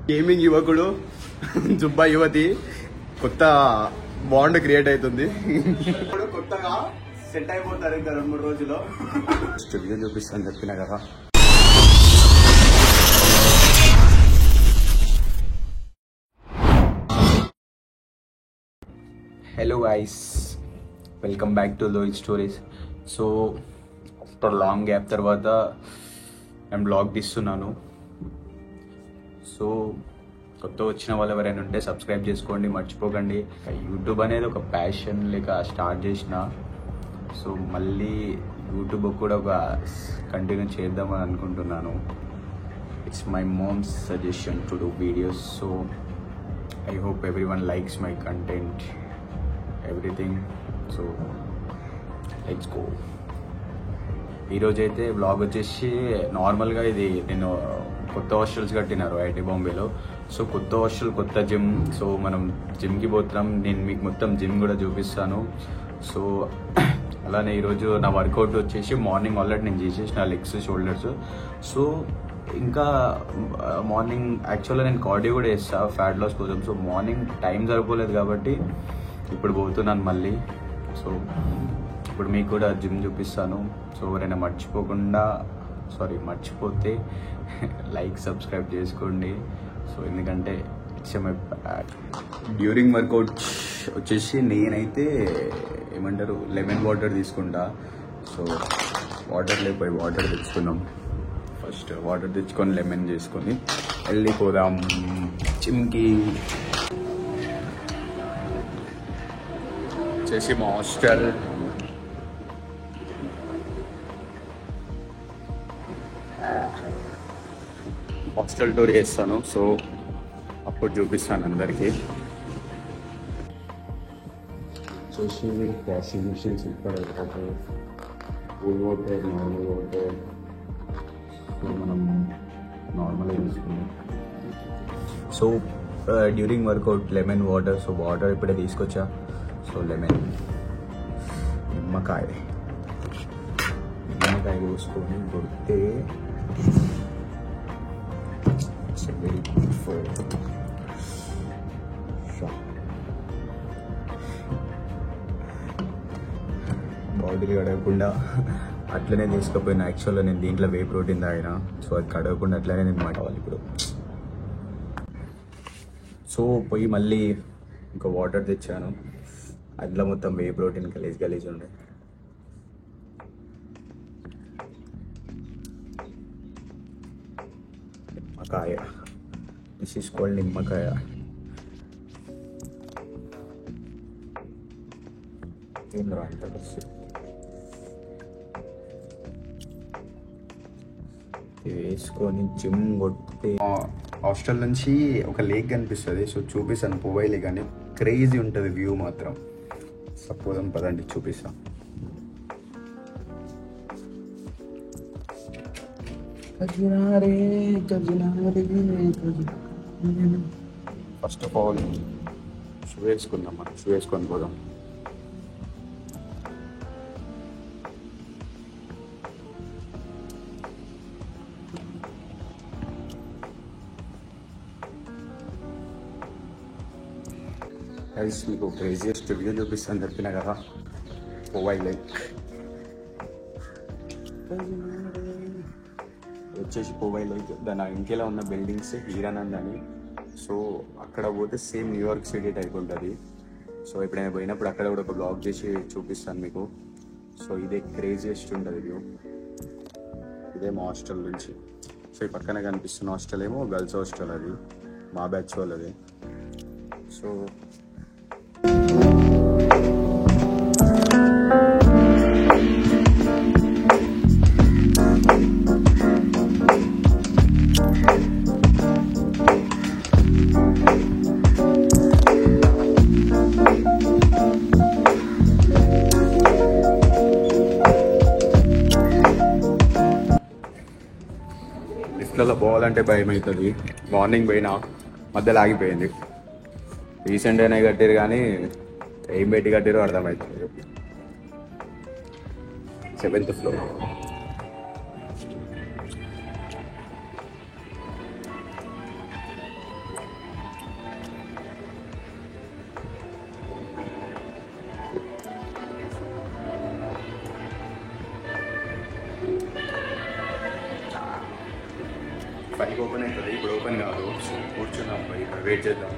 Gaming యువకుడు జుబ్బా యువతి కొత్త బాండ్ క్రియేట్ అవుతుంది. కొత్తగా సెట్ అయిపోతారు ఇంకా 2-3 రోజుల్లో. స్టూడియో చూపిస్తాను చెప్పిన కదా. Hello guys, welcome back to Lohit stories. So after long gap తర్వాత నేను బ్లాగ్ తీస్తున్నాను. సో కొత్త వచ్చిన వాళ్ళు ఎవరైనా ఉంటే సబ్స్క్రైబ్ చేసుకోండి, మర్చిపోకండి. యూట్యూబ్ అనేది ఒక ప్యాషన్ లేక స్టార్ట్ చేసిన. సో మళ్ళీ యూట్యూబ్ కూడా ఒక కంటిన్యూ చేద్దామని అనుకుంటున్నాను. It's my mom's suggestion to do videos. So I hope everyone likes my content, everything. So let's go. ఈరోజైతే వ్లాగ్ వచ్చేసి నార్మల్గా ఇది నేను కొత్త హాస్టల్స్ కట్టినారు ఐటీ బాంబేలో. సో కొత్త హాస్టల్, కొత్త జిమ్. సో మనం జిమ్కి పోతున్నాం. నేను మీకు మొత్తం జిమ్ కూడా చూపిస్తాను. సో అలానే ఈరోజు నా వర్కౌట్ వచ్చేసి మార్నింగ్ ఆల్రెడీ నేను చేసేసిన లెగ్స్, షోల్డర్స్. సో ఇంకా మార్నింగ్ యాక్చువల్గా నేను కార్డియో కూడా చేస్తాను ఫ్యాట్ లాస్ కోసం. సో మార్నింగ్ టైం సరిపోలేదు కాబట్టి ఇప్పుడు పోతున్నాను మళ్ళీ. సో ఇప్పుడు మీకు కూడా జిమ్ చూపిస్తాను. సో ఎవరైనా మర్చిపోతే లైక్, సబ్స్క్రైబ్ చేసుకోండి. సో ఎందుకంటే డ్యూరింగ్ వర్కౌట్ వచ్చేసి నేనైతే ఏమంటారు లెమన్ వాటర్ తీసుకుంటా. సో వాటర్ లేకపోయి వాటర్ తెచ్చుకున్నాం. ఫస్ట్ వాటర్ తెచ్చుకొని లెమన్ చేసుకొని వెళ్ళిపోదాం జిమ్కి. వచ్చేసి మా హాస్టల్ టూర్ చేస్తాను. సో అప్పుడు చూపిస్తాను అందరికీ. వచ్చేసి వాషింగ్ మిషన్స్ ఇక్కడ cool water, normal water. So మనం నార్మల్గా తీసుకున్నాం. So during workout lemon water. So water ఇప్పుడే తీసుకొచ్చా. సో లెమన్, నిమ్మకాయ పోసుకొని కొడితే బాడీ కడగకుండా అట్లనే తీసుకుపోయినా. యాక్చువల్గా నేను దీంట్లో వే ప్రోటీన్ తాగిన. సో అది కడగకుండా అట్లనే నేను మాట్లాడాలి ఇప్పుడు. సో పోయి మళ్ళీ ఇంకా వాటర్ తెచ్చాను. అందులో మొత్తం వే ప్రోటీన్ గలీజ్ ఉండే. నిమ్మకాయ, దిస్ ఈస్ కాల్డ్ నిమ్మకాయ. వేసుకొని జిమ్ కొడితే హాస్టల్ నుంచి ఒక లేక్ కనిపిస్తుంది. సో చూపిస్తాను పోవైలే, కానీ క్రేజీ ఉంటుంది వ్యూ మాత్రం. సపోజ్ పదండి చూపిస్తాం. ఫస్ట్ ఆఫ్ ఆల్ షూ వేసుకుందాం. మనం షూ వేసుకొని పోదాం. మీకు క్రేజియస్ట్ వ్యూ చూపిస్తాను చెప్పిన కదా, పోవై లేక్. వచ్చేసి పోవై లేక్, దాని ఇంకెలా ఉన్న బిల్డింగ్స్ హీరానంద్ అని. సో అక్కడ పోతే సేమ్ న్యూయార్క్ సిటీ టైప్ ఉంటుంది. సో ఎప్పుడైనా పోయినప్పుడు అక్కడ కూడా ఒక బ్లాగ్ చేసి చూపిస్తాను మీకు. సో ఇదే క్రేజియస్ట్ ఉంటుంది వ్యూ. ఇదే మా హాస్టల్ నుంచి. సో ఈ పక్కన కనిపిస్తున్న హాస్టల్ ఏమో గర్ల్స్ హాస్టల్, అది మా బ్యాచ్ వాళ్ళది. సో లిఫ్ట్లలో పోవాలంటే భయం అవుతుంది. మార్నింగ్ పోయినా మధ్యలో ఆగిపోయింది. రీసెంట్ అయినా కట్టారు కానీ ఏం పెట్టి కట్టారో అర్థమవుతుంది. 7th floor. 5కి ఓపెన్ అవుతుంది, ఇప్పుడు ఓపెన్ కాదు. సో కూర్చున్నాం పోయి ఇక్కడ వెయిట్ చేద్దాం.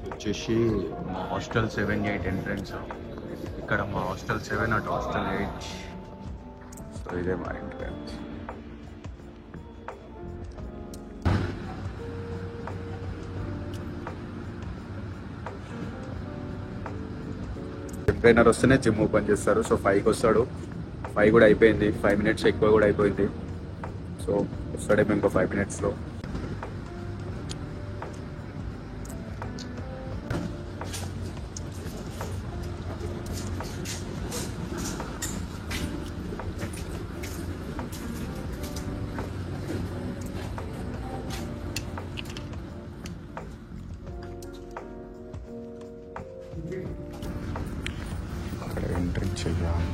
వచ్చేసి మా హాస్టల్ 7, 8 ఎంట్రన్స్. ఇక్కడ మా హాస్టల్ 7, అటు హాస్టల్ 8. సో ఇదే మా ఎంట్రన్స్. ట్రైనర్ వస్తేనే జిమ్ ఓపెన్ చేస్తారు. సో 5కి వస్తాడు. 5 కూడా అయిపోయింది, 5 minutes ఎక్కువ కూడా అయిపోయింది. సో వస్తాడేమో ఇంకో 5 minutesలో. అక్కడ ఎంట్రీ చెయ్యాలి.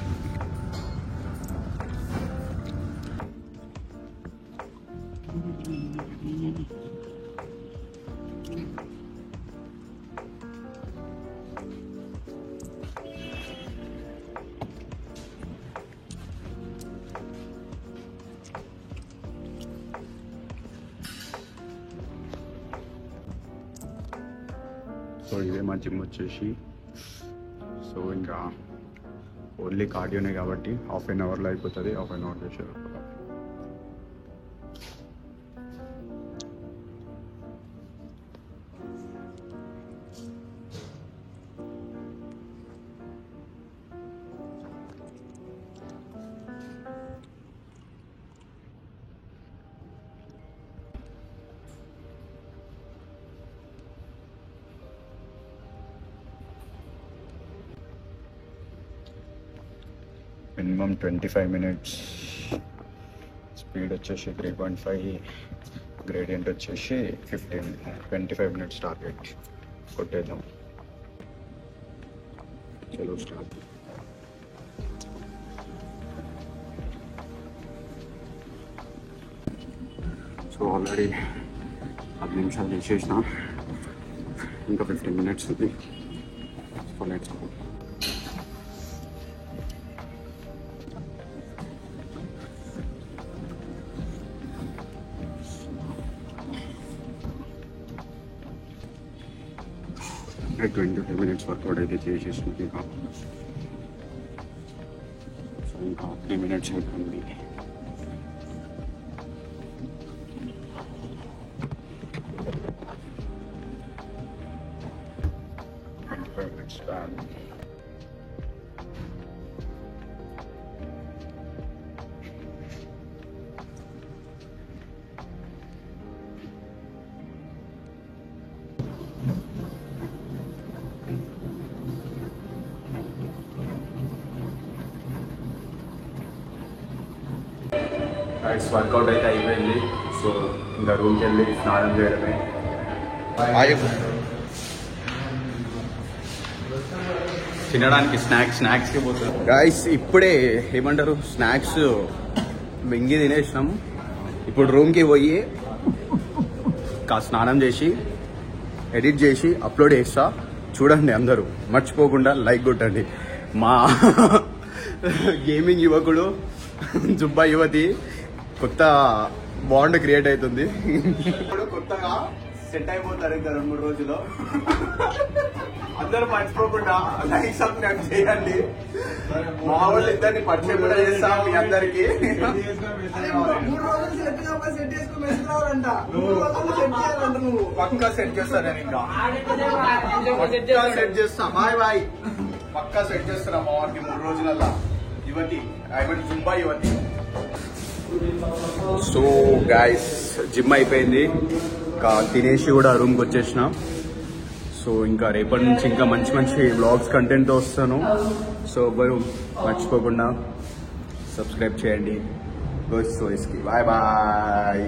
సో ఇదే మా జిమ్ వచ్చేసి. సో ఇంకా ఓన్లీ కార్డియోనే కాబట్టి హాఫ్ అన్ అవర్లో అయిపోతుంది. హాఫ్ అన్ అవర్ చేసేది. Minimum 25 minutes. స్పీడ్ వచ్చేసి 3.5, గ్రేడియంట్ వచ్చేసి 15. 25 minutes టార్గెట్ కొట్టేద్దాం. చలో స్టార్ట్. సో ఆల్రెడీ 10 నిమిషాలు చేసేసిన, ఇంకా 15 minutes ఉంది. So let's go. అంటే 22 minutes వర్కౌట్ అయితే చేసేసింది. సో ఇంకా 3 minutes అయిపోయింది. వర్కౌట్ అయితే అయిపోయింది. సో ఇంకా రూమ్కి వెళ్ళి స్నానం చేయడమే. తినడానికి స్నాక్స్కి పోతాం గాయస్. ఇప్పుడే ఏమంటారు స్నాక్స్ మింగి తినేసినాం. ఇప్పుడు రూమ్కి పోయి స్నానం చేసి ఎడిట్ చేసి అప్లోడ్ చేస్తా. చూడండి అందరూ, మర్చిపోకుండా లైక్ కొట్టండి. మా గేమింగ్ యువకుడు జుబ్బా యువతి కొత్త బాండ్ క్రియేట్ అవుతుంది. ఇప్పుడు కొత్తగా సెట్ అయిపోతారు ఇంకా 2-3 రోజుల్లో. అందరూ మర్చిపోకుండా లైక్ సబ్స్క్రైబ్ చేయండి. మా వాళ్ళు ఇద్దరిని పరిచయం కూడా చేస్తాం మీ అందరికి. పక్కా సెట్ చేస్తా నేను, ఇంకా సెట్ చేస్తా. బాయ్ పక్కా సెట్ చేస్తున్నా మా వారికి 3 రోజులల్లా. యువతి జుంబా యువతి. సో గాయస్ జిమ్ అయిపోయింది, ఇంకా తినేసి కూడా రూమ్కి వచ్చేసిన. సో ఇంకా రేపటి నుంచి ఇంకా మంచి మంచి వ్లాగ్స్ కంటెంట్తో వస్తాను. సో ఎవరు మర్చిపోకుండా సబ్స్క్రైబ్ చేయండి. గోస్ స్టోరీస్కి. Bye bye.